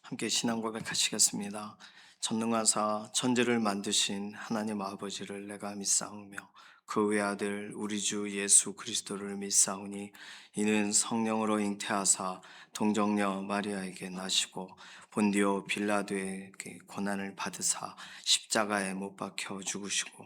함께 신앙 고백하시겠습니다. 전능하사 천지를 만드신 하나님 아버지를 내가 믿사오며 그 외아들 우리 주 예수 그리스도를 믿사오니 이는 성령으로 잉태하사 동정녀 마리아에게 나시고 본디오 빌라도에게 고난을 받으사 십자가에 못 박혀 죽으시고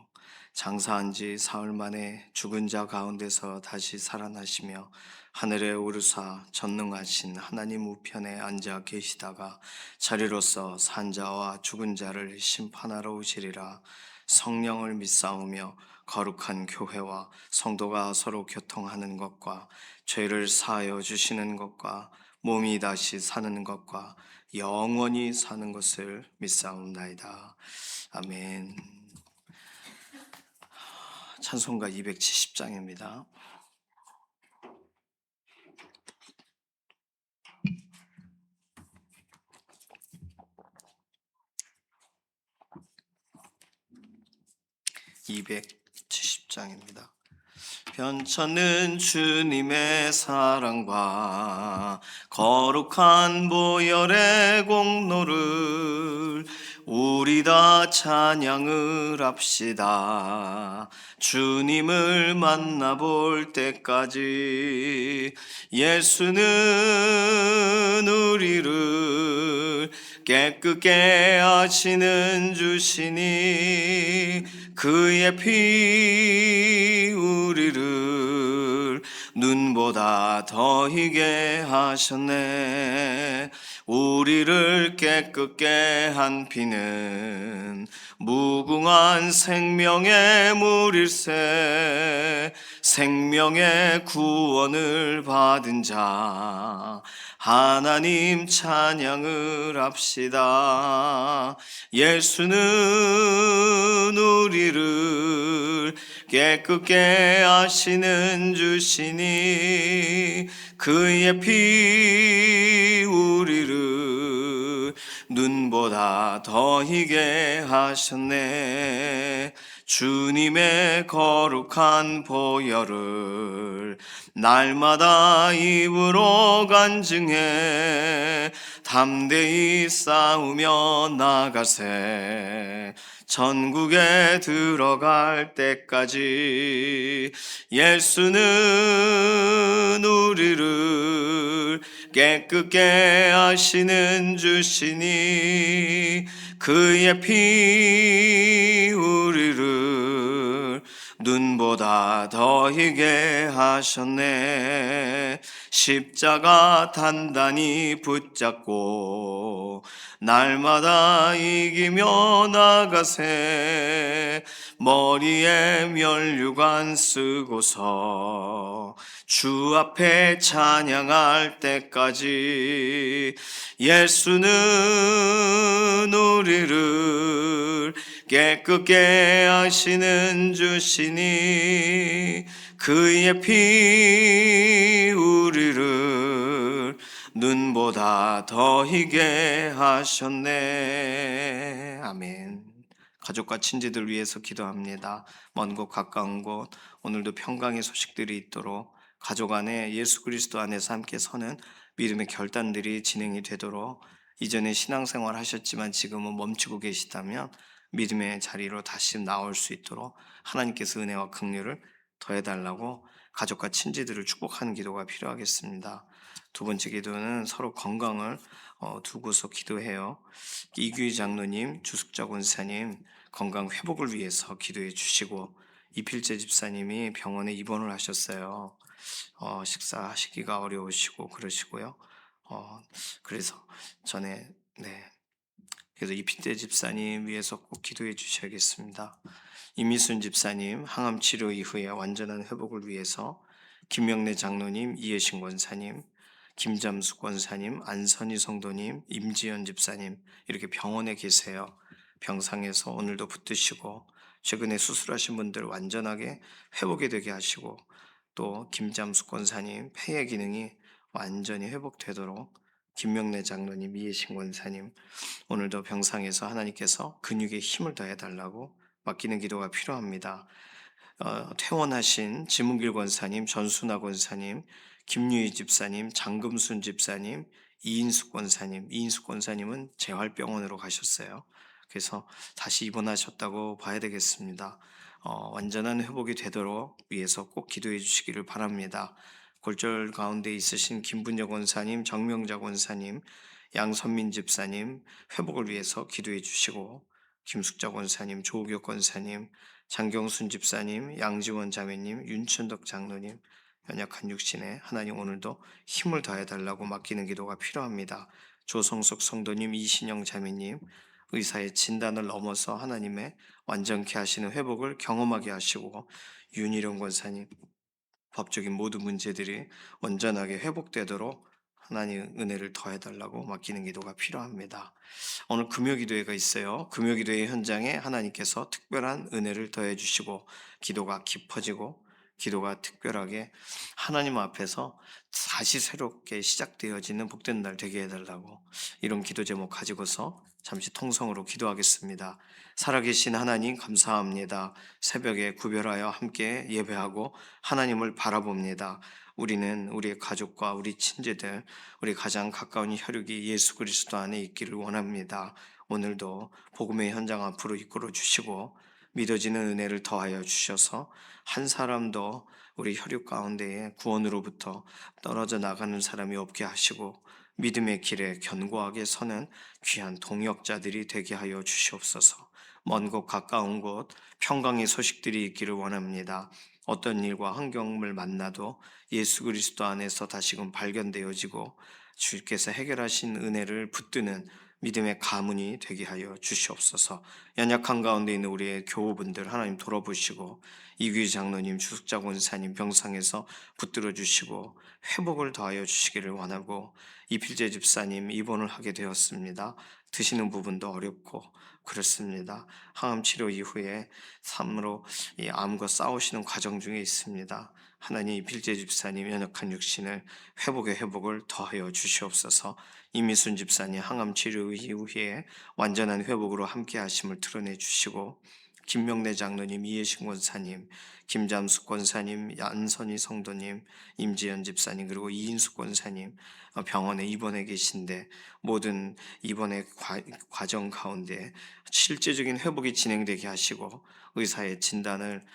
장사한 지 사흘 만에 죽은 자 가운데서 다시 살아나시며 하늘에 오르사 전능하신 하나님 우편에 앉아 계시다가 자리로서 산 자와 죽은 자를 심판하러 오시리라. 성령을 믿사오며 거룩한 교회와 성도가 서로 교통하는 것과 죄를 사하여 주시는 것과 몸이 다시 사는 것과 영원히 사는 것을 믿사옵나이다. 아멘. 찬송가 270장입니다. (270장입니다) 편찮는 주님의 사랑과 거룩한 보혈의 공로를 우리 다 찬양을 합시다. 주님을 만나볼 때까지 예수는 우리를 깨끗게 하시는 주시니 그의 피 우리를 눈보다 더 희게 하셨네. 우리를 깨끗게 한 피는 무궁한 생명의 물일세. 생명의 구원을 받은 자 하나님 찬양을 합시다. 예수는 우리를 깨끗게 하시는 주시니 그의 피 우리를 눈보다 더 희게 하셨네. 주님의 거룩한 보혈을 날마다 입으로 간증해 담대히 싸우며 나가세. 천국에 들어갈 때까지 예수는 우리를 깨끗게 하시는 주시니 그의 피 우리를 눈보다 더 희게 하셨네. 십자가 단단히 붙잡고 날마다 이기며 나가세. 머리에 면류관 쓰고서 주 앞에 찬양할 때까지 예수는 우리를 깨끗게 하시는 주시니 그의 피 우리를 눈보다 더 희게 하셨네. 아멘. 가족과 친지들 위해서 기도합니다. 먼 곳 가까운 곳 오늘도 평강의 소식들이 있도록 가족 안에 예수 그리스도 안에서 함께 서는 믿음의 결단들이 진행이 되도록, 이전에 신앙생활 하셨지만 지금은 멈추고 계시다면 믿음의 자리로 다시 나올 수 있도록 하나님께서 은혜와 긍휼을 더해달라고 가족과 친지들을 축복하는 기도가 필요하겠습니다. 두 번째 기도는 서로 건강을 두고서 기도해요. 이규희 장로님, 주숙자 권사님 건강 회복을 위해서 기도해 주시고, 이필재 집사님이 병원에 입원을 하셨어요. 식사하시기가 어려우시고 그러시고요. 그래서 전에 그래서 이필재 집사님 위해서 꼭 기도해 주셔야겠습니다. 이미순 집사님 항암 치료 이후에 완전한 회복을 위해서, 김명래 장로님, 이혜신 권사님, 김잠수 권사님, 안선희 성도님, 임지연 집사님 이렇게 병원에 계세요. 병상에서 오늘도 붙드시고 최근에 수술하신 분들 완전하게 회복이 되게 하시고, 또 김잠수 권사님 폐의 기능이 완전히 회복되도록, 김명래 장로님, 이혜신 권사님 오늘도 병상에서 하나님께서 근육에 힘을 더해달라고 맡기는 기도가 필요합니다. 퇴원하신 지문길 권사님, 전순아 권사님, 김유희 집사님, 장금순 집사님, 이인숙 권사님은 재활병원으로 가셨어요. 그래서 다시 입원하셨다고 봐야 되겠습니다. 완전한 회복이 되도록 위해서 꼭 기도해 주시기를 바랍니다. 골절 가운데 있으신 김분혁 권사님, 정명자 권사님, 양선민 집사님 회복을 위해서 기도해 주시고, 김숙자 권사님, 조우교 권사님, 장경순 집사님, 양지원 자매님, 윤춘덕 장로님, 연약한 육신에 하나님 오늘도 힘을 더해 달라고 맡기는 기도가 필요합니다. 조성석 성도님, 이신영 자매님, 의사의 진단을 넘어서 하나님의 완전케 하시는 회복을 경험하게 하시고, 윤희령 권사님, 법적인 모든 문제들이 온전하게 회복되도록 하나님 은혜를 더해달라고 맡기는 기도가 필요합니다. 오늘 금요기도회가 있어요. 금요기도회 현장에 하나님께서 특별한 은혜를 더해 주시고, 기도가 깊어지고 기도가 특별하게 하나님 앞에서 다시 새롭게 시작되어지는 복된 날 되게 해달라고, 이런 기도 제목 가지고서 잠시 통성으로 기도하겠습니다. 살아계신 하나님 감사합니다. 새벽에 구별하여 함께 예배하고 하나님을 바라봅니다. 우리는 우리의 가족과 우리 친지들, 우리 가장 가까운 혈육이 예수 그리스도 안에 있기를 원합니다. 오늘도 복음의 현장 앞으로 이끌어 주시고 믿어지는 은혜를 더하여 주셔서 한 사람도 우리 혈육 가운데에 구원으로부터 떨어져 나가는 사람이 없게 하시고, 믿음의 길에 견고하게 서는 귀한 동역자들이 되게 하여 주시옵소서. 먼 곳 가까운 곳 평강의 소식들이 있기를 원합니다. 어떤 일과 환경을 만나도 예수 그리스도 안에서 다시금 발견되어지고 주께서 해결하신 은혜를 붙드는 믿음의 가문이 되게 하여 주시옵소서. 연약한 가운데 있는 우리의 교우분들 하나님 돌아보시고, 이규 장로님, 주숙자 권사님 병상에서 붙들어 주시고 회복을 더하여 주시기를 원하고, 이필재 집사님 입원을 하게 되었습니다. 드시는 부분도 어렵고 그렇습니다. 항암 치료 이후에 삶으로 이 암과 싸우시는 과정 중에 있습니다. 하나님, 이필재 집사님 연약한 육신을 회복의 회복을 더하여 주시옵소서. 이미순 집사님 항암 치료 이후에 완전한 회복으로 함께 하심을 드러내 주시고, 김명래 장로님, 이해신 권사님, 김잠숙 권사님, 안선희 성도님, 임지연 집사님, 그리고 이인숙 권사님 병원에 입원해 계신데, 모든 입원의 과정 가운데 실제적인 회복이 진행되게 하시고, 의사의 진단을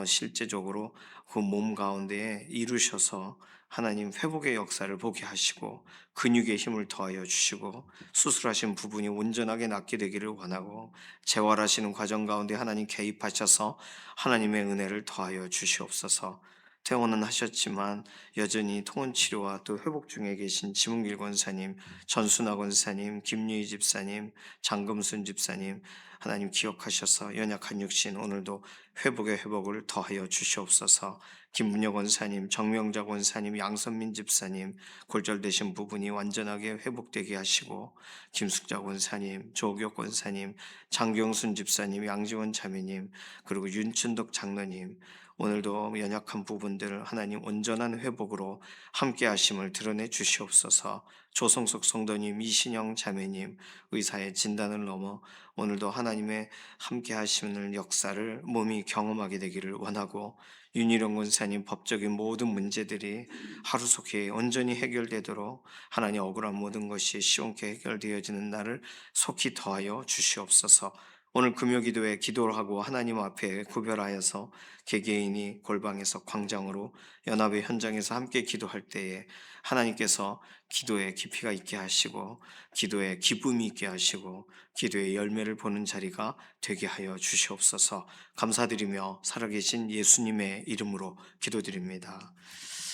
실제적으로 그 몸 가운데에 이루셔서 하나님 회복의 역사를 보게 하시고, 근육의 힘을 더하여 주시고, 수술하신 부분이 온전하게 낫게 되기를 원하고, 재활하시는 과정 가운데 하나님 개입하셔서 하나님의 은혜를 더하여 주시옵소서. 퇴원은 하셨지만 여전히 통원 치료와 또 회복 중에 계신 지문길 권사님, 전순아 권사님, 김유희 집사님, 장금순 집사님 하나님 기억하셔서 연약한 육신 오늘도 회복의 회복을 더하여 주시옵소서. 김문혁 권사님, 정명자 권사님, 양선민 집사님 골절되신 부분이 완전하게 회복되게 하시고, 김숙자 권사님, 조옥혁 권사님, 장경순 집사님, 양지원 자매님, 그리고 윤춘덕 장로님 오늘도 연약한 부분들을 하나님 온전한 회복으로 함께 하심을 드러내 주시옵소서. 조성석 성도님, 이신영 자매님 의사의 진단을 넘어 오늘도 하나님의 함께 하시는 역사를 몸이 경험하게 되기를 원하고, 윤희령 권사님 법적인 모든 문제들이 하루속히 온전히 해결되도록 하나님 억울한 모든 것이 시원케 해결되어지는 날을 속히 더하여 주시옵소서. 오늘 금요기도에 기도를 하고 하나님 앞에 구별하여서 개개인이 골방에서 광장으로 연합의 현장에서 함께 기도할 때에 하나님께서 기도에 깊이가 있게 하시고, 기도에 기쁨이 있게 하시고, 기도의 열매를 보는 자리가 되게 하여 주시옵소서. 감사드리며 살아계신 예수님의 이름으로 기도드립니다.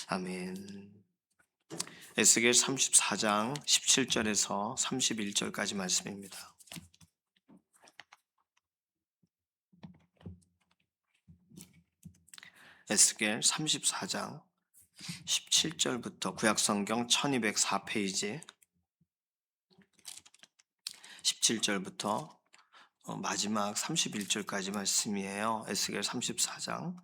아멘. 에스겔 34장 17절에서 31절까지 말씀입니다. 에스겔 34장 17절부터 구약성경 1204페이지 17절부터 마지막 31절까지 말씀이에요. 에스겔 34장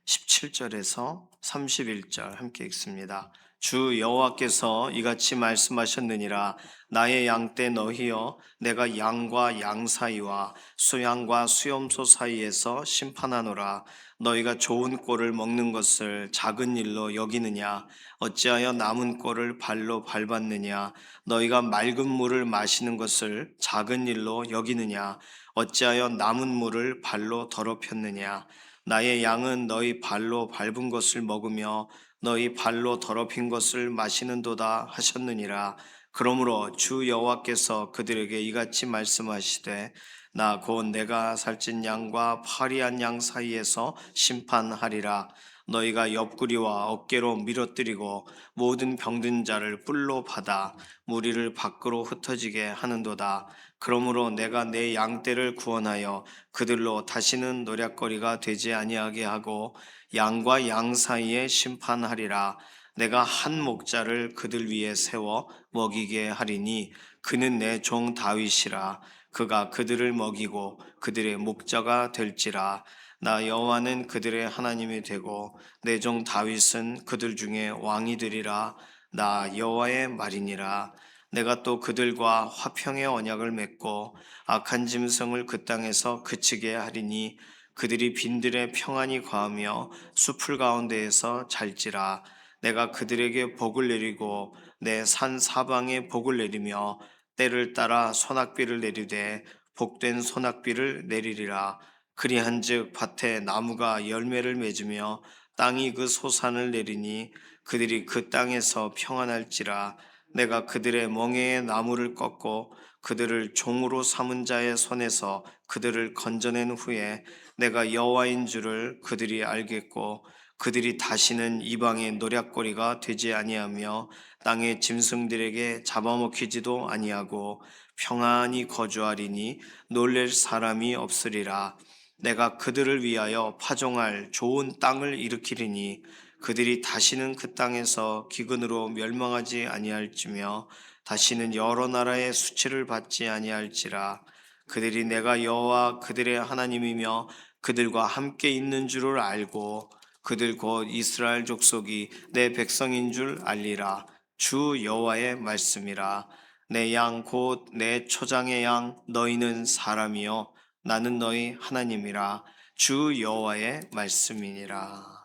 17절에서 31절 함께 읽습니다. 주 여호와께서 이같이 말씀하셨느니라. 나의 양떼 너희여, 내가 양과 양 사이와 수양과 수염소 사이에서 심판하노라. 너희가 좋은 꼴을 먹는 것을 작은 일로 여기느냐? 어찌하여 남은 꼴을 발로 밟았느냐? 너희가 맑은 물을 마시는 것을 작은 일로 여기느냐? 어찌하여 남은 물을 발로 더럽혔느냐? 나의 양은 너희 발로 밟은 것을 먹으며 너희 발로 더럽힌 것을 마시는도다 하셨느니라. 그러므로 주 여호와께서 그들에게 이같이 말씀하시되, 나 곧 내가 살찐 양과 파리한 양 사이에서 심판하리라. 너희가 옆구리와 어깨로 밀어뜨리고 모든 병든 자를 뿔로 받아 무리를 밖으로 흩어지게 하는도다. 그러므로 내가 내 양떼를 구원하여 그들로 다시는 노략거리가 되지 아니하게 하고 양과 양 사이에 심판하리라. 내가 한 목자를 그들 위에 세워 먹이게 하리니 그는 내 종 다윗이라. 그가 그들을 먹이고 그들의 목자가 될지라. 나 여호와는 그들의 하나님이 되고 내 종 다윗은 그들 중에 왕이 되리라. 나 여호와의 말이니라. 내가 또 그들과 화평의 언약을 맺고 악한 짐승을 그 땅에서 그치게 하리니 그들이 빈들에 평안히 거하며 숲을 가운데에서 잘지라. 내가 그들에게 복을 내리고 내 산 사방에 복을 내리며 때를 따라 소낙비를 내리되 복된 소낙비를 내리리라. 그리한즉 밭에 나무가 열매를 맺으며 땅이 그 소산을 내리니 그들이 그 땅에서 평안할지라. 내가 그들의 멍에의 나무를 꺾고 그들을 종으로 삼은 자의 손에서 그들을 건져낸 후에 내가 여호와인 줄을 그들이 알겠고 그들이 다시는 이방의 노략거리가 되지 아니하며 땅의 짐승들에게 잡아먹히지도 아니하고 평안히 거주하리니 놀랄 사람이 없으리라. 내가 그들을 위하여 파종할 좋은 땅을 일으키리니 그들이 다시는 그 땅에서 기근으로 멸망하지 아니할지며 다시는 여러 나라의 수치를 받지 아니할지라. 그들이 내가 여호와 그들의 하나님이며 그들과 함께 있는 줄을 알고 그들 곧 이스라엘 족속이 내 백성인 줄 알리라. 주 여호와의 말씀이라. 내 양 곧 내 초장의 양 너희는 사람이요 나는 너희 하나님이라. 주 여호와의 말씀이니라.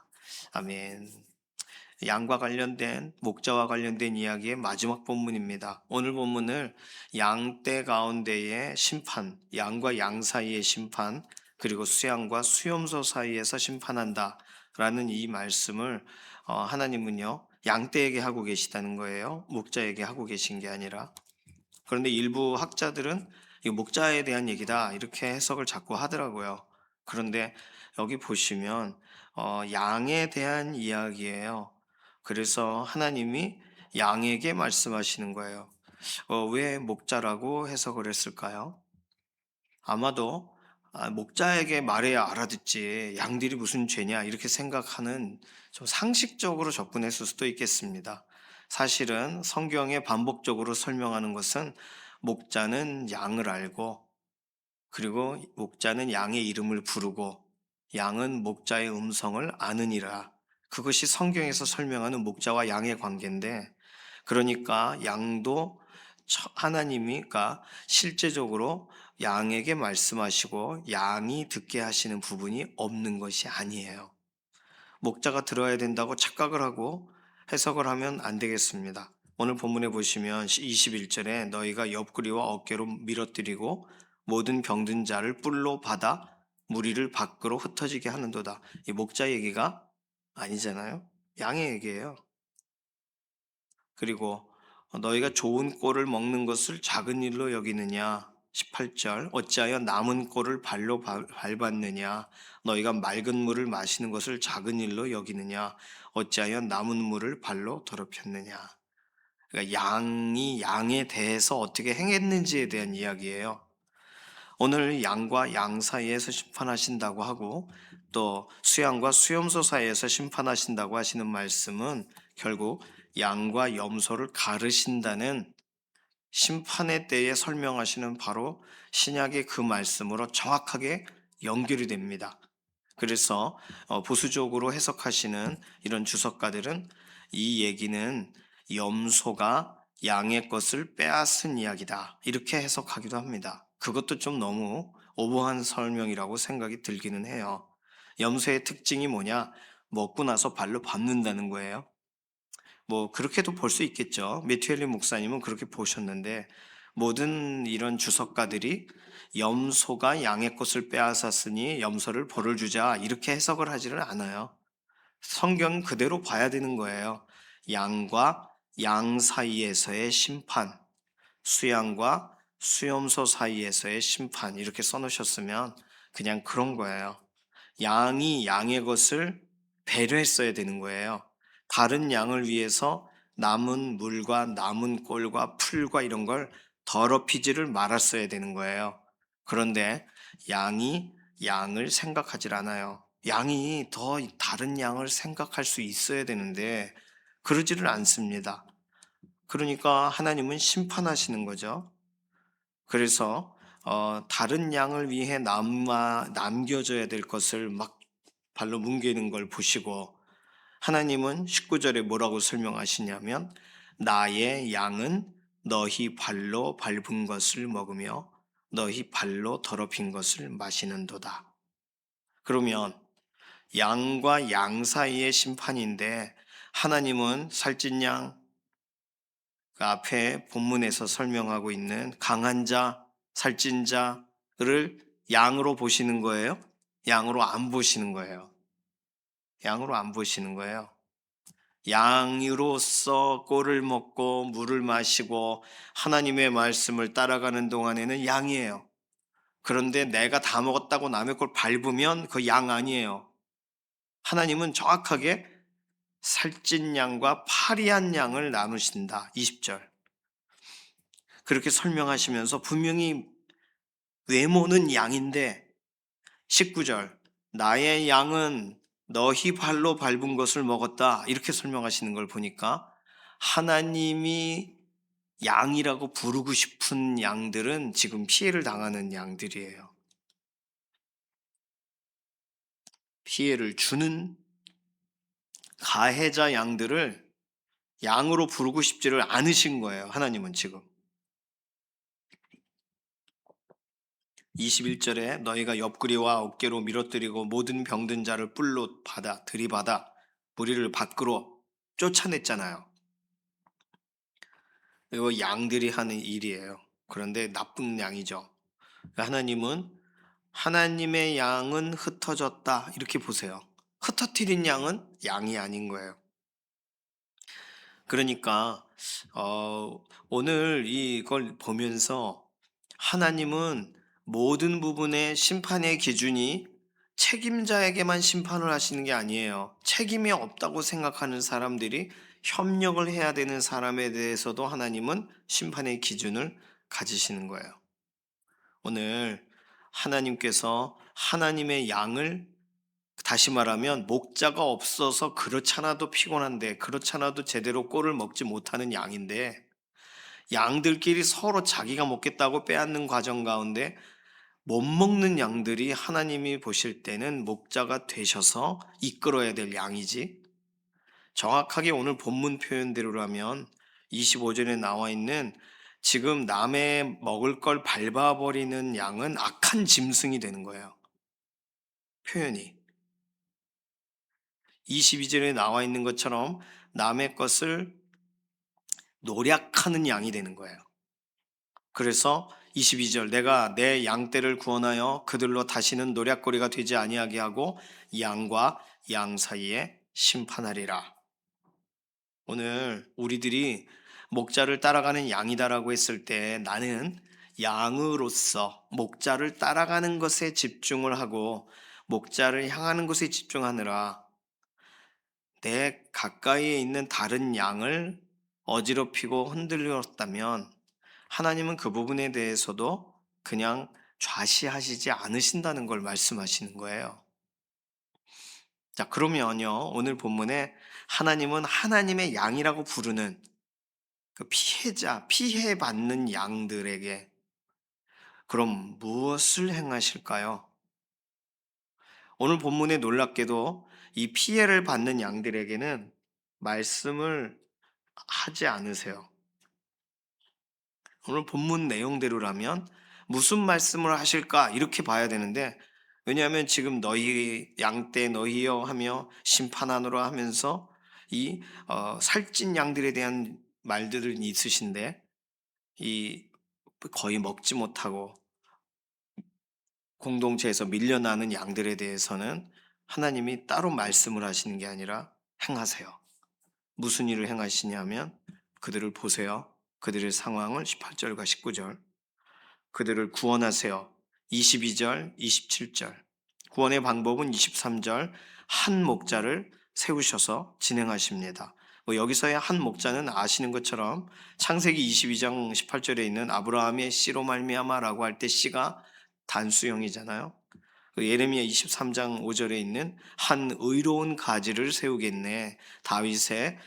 아멘. 양과 관련된 목자와 관련된 이야기의 마지막 본문입니다. 오늘 본문을 양떼 가운데의 심판, 양과 양 사이의 심판, 그리고 수양과 수염소 사이에서 심판한다라는 이 말씀을 하나님은요 양떼에게 하고 계시다는 거예요. 목자에게 하고 계신 게 아니라. 그런데 일부 학자들은 이 목자에 대한 얘기다 이렇게 해석을 자꾸 하더라고요. 그런데 여기 보시면 양에 대한 이야기예요. 그래서 하나님이 양에게 말씀하시는 거예요. 왜 목자라고 해석을 했을까요? 아마도 목자에게 말해야 알아듣지 양들이 무슨 죄냐 이렇게 생각하는 좀 상식적으로 접근했을 수도 있겠습니다. 사실은 성경에 반복적으로 설명하는 것은 목자는 양을 알고 그리고 목자는 양의 이름을 부르고 양은 목자의 음성을 아느니라. 그것이 성경에서 설명하는 목자와 양의 관계인데 그러니까 양도 하나님이니까 실제적으로 양에게 말씀하시고 양이 듣게 하시는 부분이 없는 것이 아니에요. 목자가 들어야 된다고 착각을 하고 해석을 하면 안 되겠습니다. 오늘 본문에 보시면 21절에 너희가 옆구리와 어깨로 밀어뜨리고 모든 병든 자를 뿔로 받아 무리를 밖으로 흩어지게 하는도다. 이 목자 얘기가 아니잖아요. 양의 얘기예요. 그리고 너희가 좋은 꼴을 먹는 것을 작은 일로 여기느냐 18절 어찌하여 남은 꼴을 발로 밟았느냐 너희가 맑은 물을 마시는 것을 작은 일로 여기느냐 어찌하여 남은 물을 발로 더럽혔느냐. 그러니까 양이 양에 대해서 어떻게 행했는지에 대한 이야기예요. 오늘 양과 양 사이에서 심판하신다고 하고 또 수양과 수염소 사이에서 심판하신다고 하시는 말씀은 결국 양과 염소를 가르신다는 심판의 때에 설명하시는 바로 신약의 그 말씀으로 정확하게 연결이 됩니다. 그래서 보수적으로 해석하시는 이런 주석가들은 이 얘기는 염소가 양의 것을 빼앗은 이야기다. 이렇게 해석하기도 합니다. 그것도 좀 너무 오버한 설명이라고 생각이 들기는 해요. 염소의 특징이 뭐냐? 먹고 나서 발로 밟는다는 거예요. 뭐 그렇게도 볼 수 있겠죠. 매튜엘리 목사님은 그렇게 보셨는데 모든 이런 주석가들이 염소가 양의 것을 빼앗았으니 염소를 벌을 주자 이렇게 해석을 하지를 않아요. 성경 그대로 봐야 되는 거예요. 양과 양 사이에서의 심판, 수양과 수염소 사이에서의 심판 이렇게 써놓으셨으면 그냥 그런 거예요. 양이 양의 것을 배려했어야 되는 거예요. 다른 양을 위해서 남은 물과 남은 꼴과 풀과 이런 걸 더럽히지를 말았어야 되는 거예요. 그런데 양이 양을 생각하질 않아요. 양이 더 다른 양을 생각할 수 있어야 되는데 그러지를 않습니다. 그러니까 하나님은 심판하시는 거죠. 그래서 다른 양을 위해 남겨져야 될 것을 막 발로 뭉개는 걸 보시고 하나님은 19절에 뭐라고 설명하시냐면 나의 양은 너희 발로 밟은 것을 먹으며 너희 발로 더럽힌 것을 마시는도다. 그러면 양과 양 사이의 심판인데 하나님은 살찐 양, 그 앞에 본문에서 설명하고 있는 강한 자, 살찐 자를 양으로 보시는 거예요? 양으로 안 보시는 거예요. 양으로 안 보시는 거예요. 양으로서 꼴을 먹고 물을 마시고 하나님의 말씀을 따라가는 동안에는 양이에요. 그런데 내가 다 먹었다고 남의 걸 밟으면 그 양 아니에요. 하나님은 정확하게 살찐 양과 파리한 양을 나누신다. 20절. 그렇게 설명하시면서 분명히 외모는 양인데 19절. 나의 양은 너희 발로 밟은 것을 먹었다. 이렇게 설명하시는 걸 보니까 하나님이 양이라고 부르고 싶은 양들은 지금 피해를 당하는 양들이에요. 피해를 주는 가해자 양들을 양으로 부르고 싶지를 않으신 거예요. 하나님은 지금. 21절에 너희가 옆구리와 어깨로 밀어뜨리고 모든 병든 자를 뿔로 들이받아 무리를 밖으로 쫓아냈잖아요. 이거 양들이 하는 일이에요. 그런데 나쁜 양이죠. 하나님은 하나님의 양은 흩어졌다 이렇게 보세요. 흩어뜨린 양은 양이 아닌 거예요. 그러니까 오늘 이걸 보면서 하나님은 모든 부분의 심판의 기준이 책임자에게만 심판을 하시는 게 아니에요. 책임이 없다고 생각하는 사람들이 협력을 해야 되는 사람에 대해서도 하나님은 심판의 기준을 가지시는 거예요. 오늘 하나님께서 하나님의 양을 다시 말하면 목자가 없어서 그렇잖아도 피곤한데 그렇잖아도 제대로 꼴을 먹지 못하는 양인데 양들끼리 서로 자기가 먹겠다고 빼앗는 과정 가운데 못 먹는 양들이 하나님이 보실 때는 목자가 되셔서 이끌어야 될 양이지 정확하게 오늘 본문 표현대로라면 25절에 나와 있는 지금 남의 먹을 걸 밟아버리는 양은 악한 짐승이 되는 거예요. 표현이. 22절에 나와 있는 것처럼 남의 것을 노략하는 양이 되는 거예요. 그래서 22절 내가 내 양떼를 구원하여 그들로 다시는 노략거리가 되지 아니하게 하고 양과 양 사이에 심판하리라. 오늘 우리들이 목자를 따라가는 양이다라고 했을 때 나는 양으로서 목자를 따라가는 것에 집중을 하고 목자를 향하는 것에 집중하느라 내 가까이에 있는 다른 양을 어지럽히고 흔들렸다면 하나님은 그 부분에 대해서도 그냥 좌시하시지 않으신다는 걸 말씀하시는 거예요. 자, 그러면요, 오늘 본문에 하나님은 하나님의 양이라고 부르는 그 피해받는 양들에게 그럼 무엇을 행하실까요? 오늘 본문에 놀랍게도 이 피해를 받는 양들에게는 말씀을 하지 않으세요. 오늘 본문 내용대로라면 무슨 말씀을 하실까 이렇게 봐야 되는데, 왜냐하면 지금 너희 양떼 너희여 하며 심판하노라 하면서 이 살찐 양들에 대한 말들은 있으신데, 이 거의 먹지 못하고 공동체에서 밀려나는 양들에 대해서는 하나님이 따로 말씀을 하시는 게 아니라 행하세요. 무슨 일을 행하시냐면 그들을 보세요. 그들의 상황을 18절과 19절, 그들을 구원하세요. 22절, 27절. 구원의 방법은 23절, 한 목자를 세우셔서 진행하십니다. 여기서의 한 목자는 아시는 것처럼 창세기 22장 18절에 있는 아브라함의 씨로 말미암아라고 할 때 씨가 단수형이잖아요. 예레미야 23장 5절에 있는 한 의로운 가지를 세우겠네. 다윗의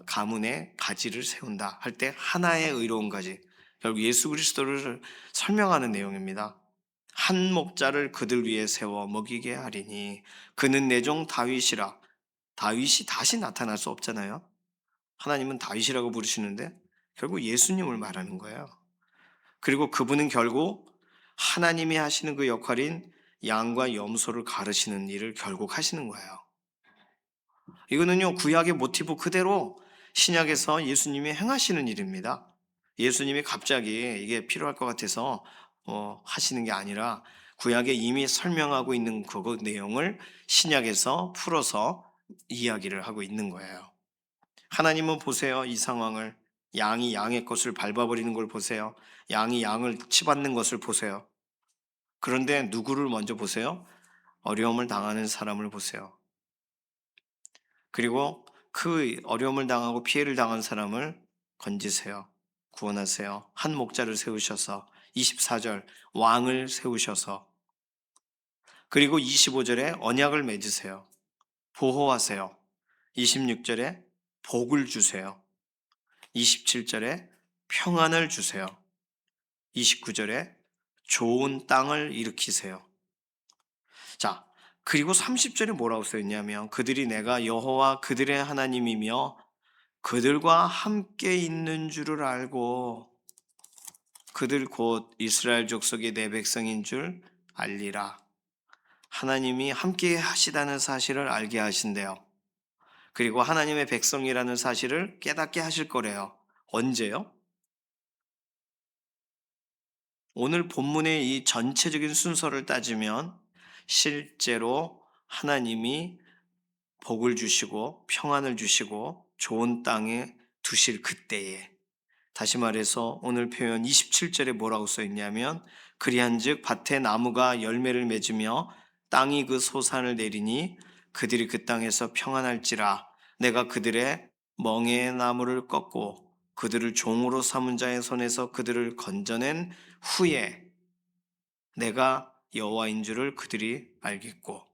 가문의 가지를 세운다 할 때 하나의 의로운 가지. 결국 예수 그리스도를 설명하는 내용입니다. 한 목자를 그들 위에 세워 먹이게 하리니 그는 내 종 다윗이라. 다윗이 다시 나타날 수 없잖아요. 하나님은 다윗이라고 부르시는데 결국 예수님을 말하는 거예요. 그리고 그분은 결국 하나님이 하시는 그 역할인 양과 염소를 가르치는 일을 결국 하시는 거예요. 이거는요, 구약의 모티브 그대로 신약에서 예수님이 행하시는 일입니다. 예수님이 갑자기 이게 필요할 것 같아서 하시는 게 아니라 구약에 이미 설명하고 있는 그 내용을 신약에서 풀어서 이야기를 하고 있는 거예요. 하나님은 보세요, 이 상황을. 양이 양의 것을 밟아버리는 걸 보세요. 양이 양을 치받는 것을 보세요. 그런데 누구를 먼저 보세요? 어려움을 당하는 사람을 보세요. 그리고 그 어려움을 당하고 피해를 당한 사람을 건지세요. 구원하세요. 한 목자를 세우셔서 24절 왕을 세우셔서, 그리고 25절에 언약을 맺으세요. 보호하세요. 26절에 복을 주세요. 27절에 평안을 주세요. 29절에 좋은 땅을 일으키세요. 자, 그리고 30절에 뭐라고 써있냐면 그들이 내가 여호와 그들의 하나님이며 그들과 함께 있는 줄을 알고 그들 곧 이스라엘 족속의 내 백성인 줄 알리라. 하나님이 함께 하시다는 사실을 알게 하신대요. 그리고 하나님의 백성이라는 사실을 깨닫게 하실 거래요. 언제요? 오늘 본문의 이 전체적인 순서를 따지면 실제로 하나님이 복을 주시고 평안을 주시고 좋은 땅에 두실 그때에, 다시 말해서 오늘 표현 27절에 뭐라고 써 있냐면 그리한즉 밭에 나무가 열매를 맺으며 땅이 그 소산을 내리니 그들이 그 땅에서 평안할지라. 내가 그들의 멍에의 나무를 꺾고 그들을 종으로 삼은 자의 손에서 그들을 건져낸 후에 내가 여호와인 줄을 그들이 알겠고.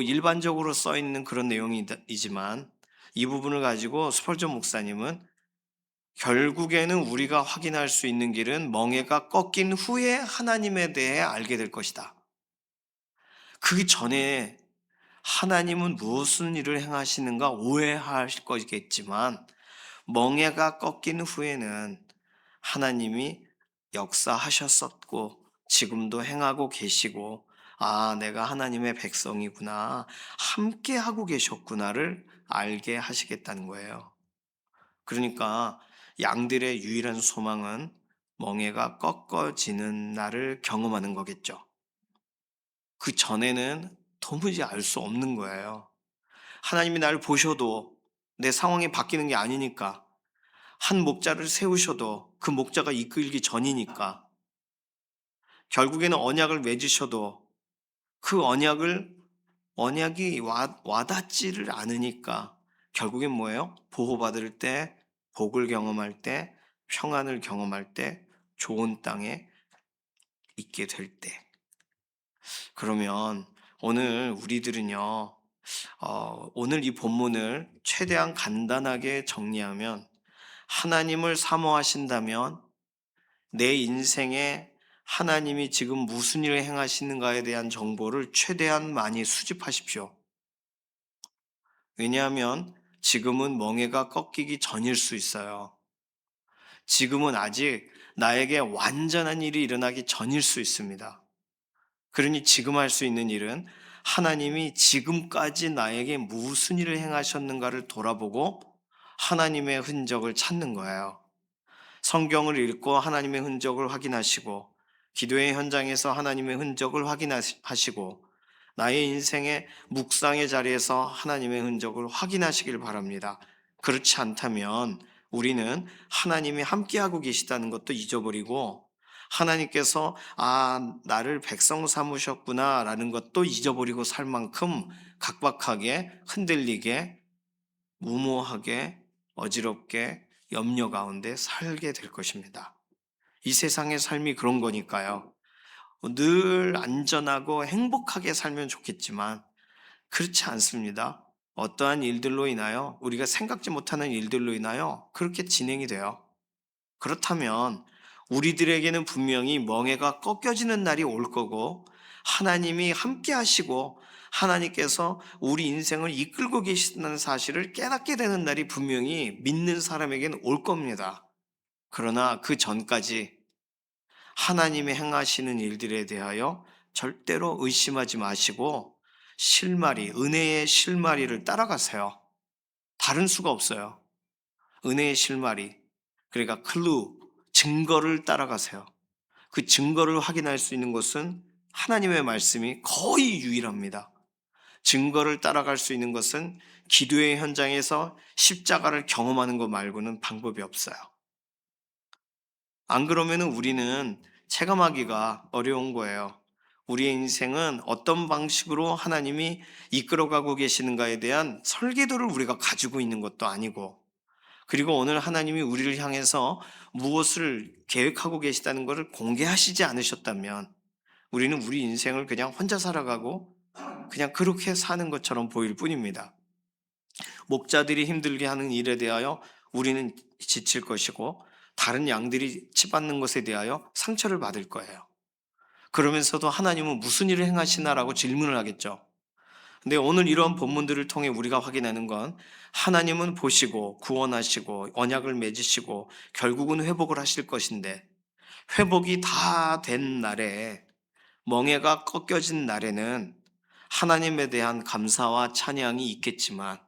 일반적으로 써 있는 그런 내용이지만 이 부분을 가지고 스펄전 목사님은 결국에는 우리가 확인할 수 있는 길은 멍에가 꺾인 후에 하나님에 대해 알게 될 것이다. 그 전에 하나님은 무슨 일을 행하시는가 오해할 것이겠지만 멍에가 꺾인 후에는 하나님이 역사하셨었고 지금도 행하고 계시고, 아, 내가 하나님의 백성이구나, 함께 하고 계셨구나를 알게 하시겠다는 거예요. 그러니까 양들의 유일한 소망은 멍에가 꺾어지는 날을 경험하는 거겠죠. 그 전에는 도무지 알 수 없는 거예요. 하나님이 나를 보셔도 내 상황이 바뀌는 게 아니니까, 한 목자를 세우셔도 그 목자가 이끌기 전이니까, 결국에는 언약을 맺으셔도 그 언약이 와닿지를 않으니까 결국엔 뭐예요? 보호받을 때, 복을 경험할 때, 평안을 경험할 때, 좋은 땅에 있게 될 때. 그러면 오늘 우리들은요, 오늘 이 본문을 최대한 간단하게 정리하면 하나님을 사모하신다면 내 인생에 하나님이 지금 무슨 일을 행하시는가에 대한 정보를 최대한 많이 수집하십시오. 왜냐하면 지금은 멍에가 꺾이기 전일 수 있어요. 지금은 아직 나에게 완전한 일이 일어나기 전일 수 있습니다. 그러니 지금 할 수 있는 일은 하나님이 지금까지 나에게 무슨 일을 행하셨는가를 돌아보고 하나님의 흔적을 찾는 거예요. 성경을 읽고 하나님의 흔적을 확인하시고, 기도의 현장에서 하나님의 흔적을 확인하시고, 나의 인생의 묵상의 자리에서 하나님의 흔적을 확인하시길 바랍니다. 그렇지 않다면 우리는 하나님이 함께하고 계시다는 것도 잊어버리고, 하나님께서 나를 백성 삼으셨구나 라는 것도 잊어버리고 살 만큼 각박하게, 흔들리게, 무모하게, 어지럽게, 염려 가운데 살게 될 것입니다. 이 세상의 삶이 그런 거니까요. 늘 안전하고 행복하게 살면 좋겠지만 그렇지 않습니다. 어떠한 일들로 인하여, 우리가 생각지 못하는 일들로 인하여 그렇게 진행이 돼요. 그렇다면 우리들에게는 분명히 멍에가 꺾여지는 날이 올 거고, 하나님이 함께 하시고 하나님께서 우리 인생을 이끌고 계시다는 사실을 깨닫게 되는 날이 분명히 믿는 사람에게는 올 겁니다. 그러나 그 전까지 하나님의 행하시는 일들에 대하여 절대로 의심하지 마시고 은혜의 실마리를 따라가세요. 다른 수가 없어요. 은혜의 실마리, 그러니까 증거를 따라가세요. 그 증거를 확인할 수 있는 것은 하나님의 말씀이 거의 유일합니다. 증거를 따라갈 수 있는 것은 기도의 현장에서 십자가를 경험하는 것 말고는 방법이 없어요. 안 그러면 우리는 체감하기가 어려운 거예요. 우리의 인생은 어떤 방식으로 하나님이 이끌어가고 계시는가에 대한 설계도를 우리가 가지고 있는 것도 아니고, 그리고 오늘 하나님이 우리를 향해서 무엇을 계획하고 계시다는 것을 공개하시지 않으셨다면 우리는 우리 인생을 그냥 혼자 살아가고 그냥 그렇게 사는 것처럼 보일 뿐입니다. 목자들이 힘들게 하는 일에 대하여 우리는 지칠 것이고, 다른 양들이 치받는 것에 대하여 상처를 받을 거예요. 그러면서도 하나님은 무슨 일을 행하시나라고 질문을 하겠죠. 근데 오늘 이러한 본문들을 통해 우리가 확인하는 건, 하나님은 보시고 구원하시고 언약을 맺으시고 결국은 회복을 하실 것인데, 회복이 다 된 날에, 멍에가 꺾여진 날에는 하나님에 대한 감사와 찬양이 있겠지만,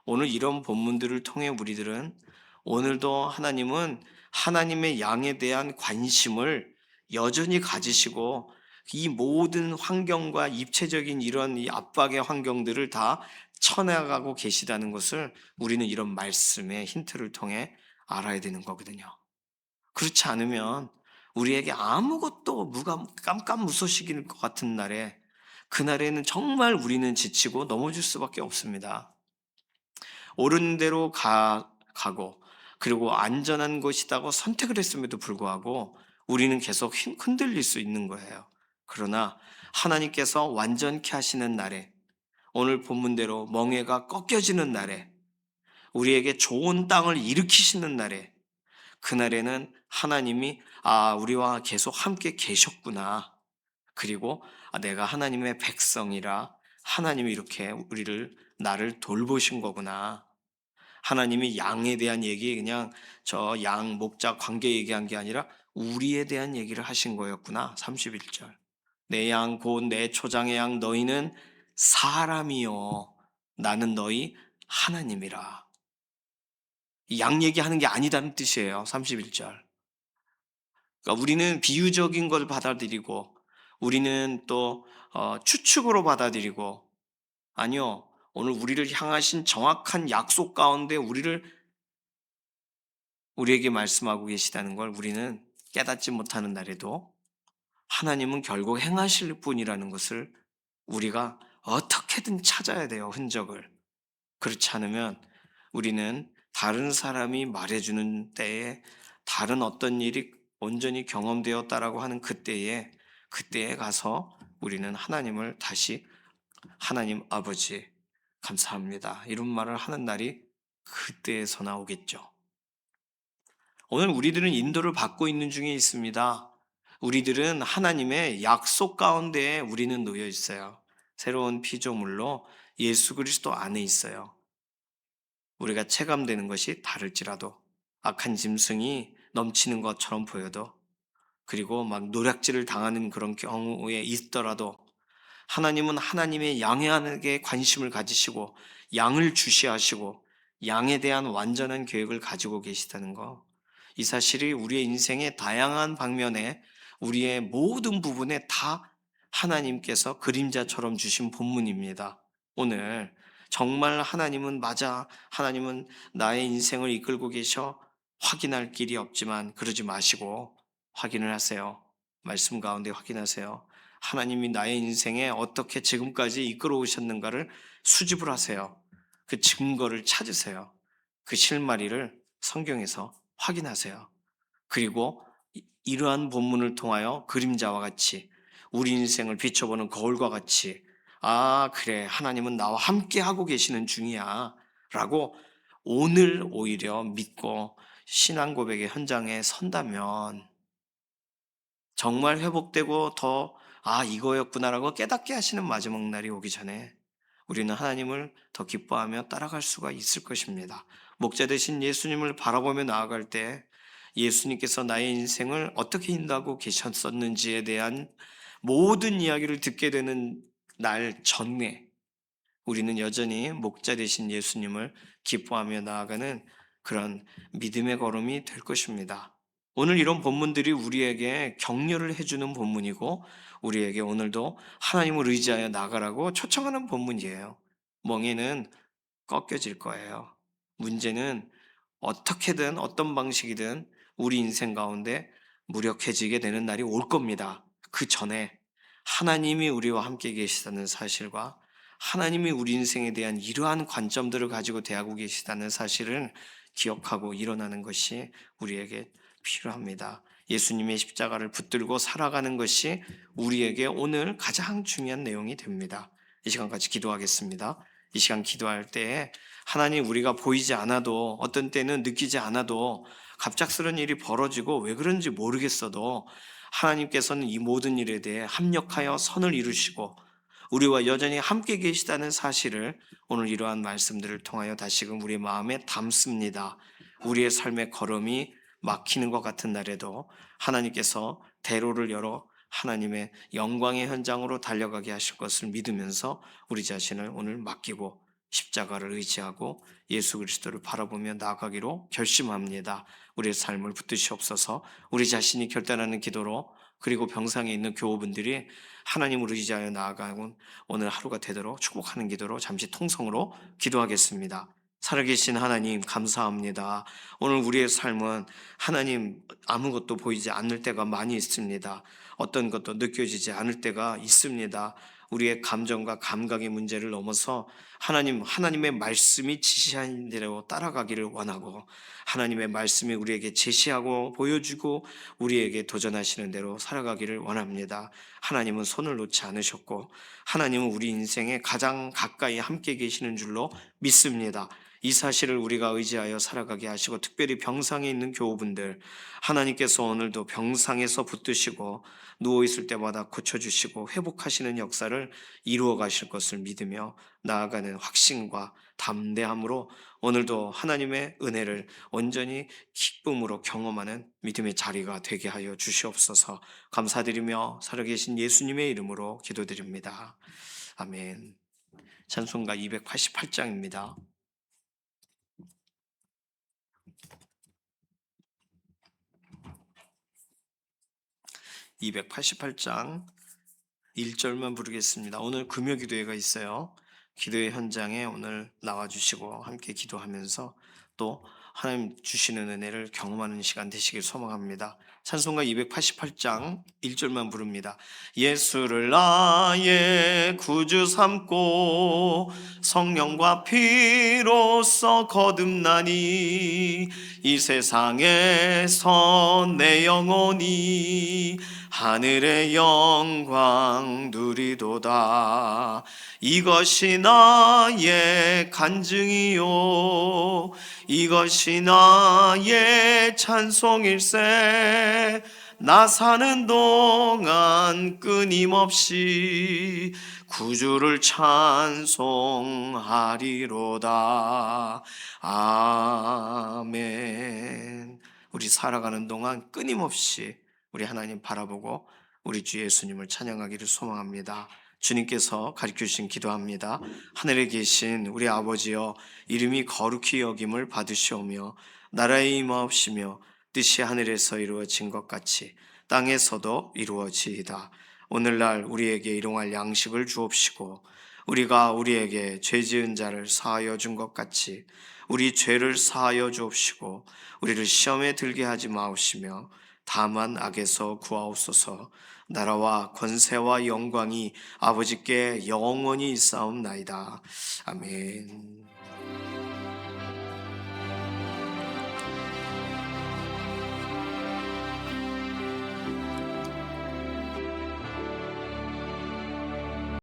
오늘 이런 본문들을 통해 우리들은 오늘도 하나님은 하나님의 양에 대한 관심을 여전히 가지시고, 이 모든 환경과 입체적인 이런 이 압박의 환경들을 다 쳐나가고 계시다는 것을 우리는 이런 말씀의 힌트를 통해 알아야 되는 거거든요. 그렇지 않으면 우리에게 아무것도 깜깜무소식일 것 같은 날에, 그날에는 정말 우리는 지치고 넘어질 수밖에 없습니다. 옳은 대로 가고 그리고 안전한 것이라고 선택을 했음에도 불구하고 우리는 계속 흔들릴 수 있는 거예요. 그러나 하나님께서 완전케 하시는 날에, 오늘 본문대로 멍에가 꺾여지는 날에, 우리에게 좋은 땅을 일으키시는 날에, 그날에는 하나님이 우리와 계속 함께 계셨구나. 그리고 내가 하나님의 백성이라 하나님이 이렇게 나를 돌보신 거구나. 하나님이 양에 대한 얘기, 그냥 저 양, 목자 관계 얘기한 게 아니라 우리에 대한 얘기를 하신 거였구나. 31절. 내 양, 곧 내 초장의 양, 너희는 사람이요. 나는 너희 하나님이라. 양 얘기하는 게 아니다는 뜻이에요. 31절. 그러니까 우리는 비유적인 걸 받아들이고, 우리는 또 추측으로 받아들이고, 아니요. 오늘 우리를 향하신 정확한 약속 가운데 우리에게 말씀하고 계시다는 걸 우리는 깨닫지 못하는 날에도 하나님은 결국 행하실 분이라는 것을 우리가 어떻게든 찾아야 돼요, 흔적을. 그렇지 않으면 우리는 다른 사람이 말해주는 때에, 다른 어떤 일이 온전히 경험되었다라고 하는 그때에 가서 우리는 하나님을 다시, 하나님 아버지 감사합니다, 이런 말을 하는 날이 그때에서 나오겠죠. 오늘 우리들은 인도를 받고 있는 중에 있습니다. 우리들은 하나님의 약속 가운데 우리는 놓여 있어요. 새로운 피조물로 예수 그리스도 안에 있어요. 우리가 체감되는 것이 다를지라도, 악한 짐승이 넘치는 것처럼 보여도, 그리고 막 노략질을 당하는 그런 경우에 있더라도 하나님은 하나님의 양에게 관심을 가지시고 양을 주시하시고 양에 대한 완전한 계획을 가지고 계시다는 거. 이 사실이 우리의 인생의 다양한 방면에, 우리의 모든 부분에 다 하나님께서 그림자처럼 주신 본문입니다. 오늘 정말 하나님은 맞아, 하나님은 나의 인생을 이끌고 계셔, 확인할 길이 없지만 그러지 마시고 확인을 하세요. 말씀 가운데 확인하세요. 하나님이 나의 인생에 어떻게 지금까지 이끌어 오셨는가를 수집을 하세요. 그 증거를 찾으세요. 그 실마리를 성경에서 확인하세요. 그리고 이러한 본문을 통하여 그림자와 같이 우리 인생을 비춰보는 거울과 같이, 아, 그래, 하나님은 나와 함께 하고 계시는 중이야 라고 오늘 오히려 믿고 신앙 고백의 현장에 선다면 정말 회복되고 더, 아, 이거였구나라고 깨닫게 하시는 마지막 날이 오기 전에 우리는 하나님을 더 기뻐하며 따라갈 수가 있을 것입니다. 목자 되신 예수님을 바라보며 나아갈 때 예수님께서 나의 인생을 어떻게 인도하고 계셨었는지에 대한 모든 이야기를 듣게 되는 날 전에 우리는 여전히 목자 되신 예수님을 기뻐하며 나아가는 그런 믿음의 걸음이 될 것입니다. 오늘 이런 본문들이 우리에게 격려를 해주는 본문이고, 우리에게 오늘도 하나님을 의지하여 나가라고 초청하는 본문이에요. 멍에는 꺾여질 거예요. 문제는 어떻게든 어떤 방식이든 우리 인생 가운데 무력해지게 되는 날이 올 겁니다. 그 전에 하나님이 우리와 함께 계시다는 사실과 하나님이 우리 인생에 대한 이러한 관점들을 가지고 대하고 계시다는 사실을 기억하고 일어나는 것이 우리에게 필요합니다. 예수님의 십자가를 붙들고 살아가는 것이 우리에게 오늘 가장 중요한 내용이 됩니다. 이 시간 같이 기도하겠습니다. 이 시간 기도할 때에 하나님, 우리가 보이지 않아도, 어떤 때는 느끼지 않아도 갑작스런 일이 벌어지고 왜 그런지 모르겠어도 하나님께서는 이 모든 일에 대해 합력하여 선을 이루시고 우리와 여전히 함께 계시다는 사실을 오늘 이러한 말씀들을 통하여 다시금 우리 마음에 담습니다. 우리의 삶의 걸음이 막히는 것 같은 날에도 하나님께서 대로를 열어 하나님의 영광의 현장으로 달려가게 하실 것을 믿으면서 우리 자신을 오늘 맡기고 십자가를 의지하고 예수 그리스도를 바라보며 나아가기로 결심합니다. 우리의 삶을 붙드시옵소서. 우리 자신이 결단하는 기도로, 그리고 병상에 있는 교우분들이 하나님을 의지하여 나아가는 오늘 하루가 되도록 축복하는 기도로 잠시 통성으로 기도하겠습니다. 살아계신 하나님, 감사합니다. 오늘 우리의 삶은 하나님, 아무것도 보이지 않을 때가 많이 있습니다. 어떤 것도 느껴지지 않을 때가 있습니다. 우리의 감정과 감각의 문제를 넘어서 하나님의 말씀이 지시하는 대로 따라가기를 원하고, 하나님의 말씀이 우리에게 제시하고 보여주고 우리에게 도전하시는 대로 살아가기를 원합니다. 하나님은 손을 놓지 않으셨고 하나님은 우리 인생에 가장 가까이 함께 계시는 줄로 믿습니다. 이 사실을 우리가 의지하여 살아가게 하시고, 특별히 병상에 있는 교우분들, 하나님께서 오늘도 병상에서 붙드시고 누워있을 때마다 고쳐주시고 회복하시는 역사를 이루어 가실 것을 믿으며 나아가는 확신과 담대함으로 오늘도 하나님의 은혜를 온전히 기쁨으로 경험하는 믿음의 자리가 되게 하여 주시옵소서. 감사드리며 살아계신 예수님의 이름으로 기도드립니다. 아멘. 찬송가 288장입니다. 288장 1절만 부르겠습니다. 오늘 금요 기도회가 있어요. 기도회 현장에 오늘 나와주시고 함께 기도하면서 또 하나님 주시는 은혜를 경험하는 시간 되시길 소망합니다. 찬송가 288장 1절만 부릅니다. 예수를 나의 구주 삼고 성령과 피로써 거듭나니 이 세상에서 내 영혼이 하늘의 영광 누리도다. 이것이 나의 간증이요 이것이 나의 찬송일세. 나 사는 동안 끊임없이 구주를 찬송하리로다. 아멘. 우리 살아가는 동안 끊임없이 우리 하나님 바라보고 우리 주 예수님을 찬양하기를 소망합니다. 주님께서 가르쳐 주신 기도합니다. 하늘에 계신 우리 아버지여, 이름이 거룩히 여김을 받으시오며 나라의 임하옵시며 뜻이 하늘에서 이루어진 것 같이 땅에서도 이루어지이다. 오늘날 우리에게 일용할 양식을 주옵시고 우리가 우리에게 죄 지은 자를 사하여 준 것 같이 우리 죄를 사하여 주옵시고 우리를 시험에 들게 하지 마옵시며 다만 악에서 구하옵소서. 나라와 권세와 영광이 아버지께 영원히 있사옵나이다. 아멘.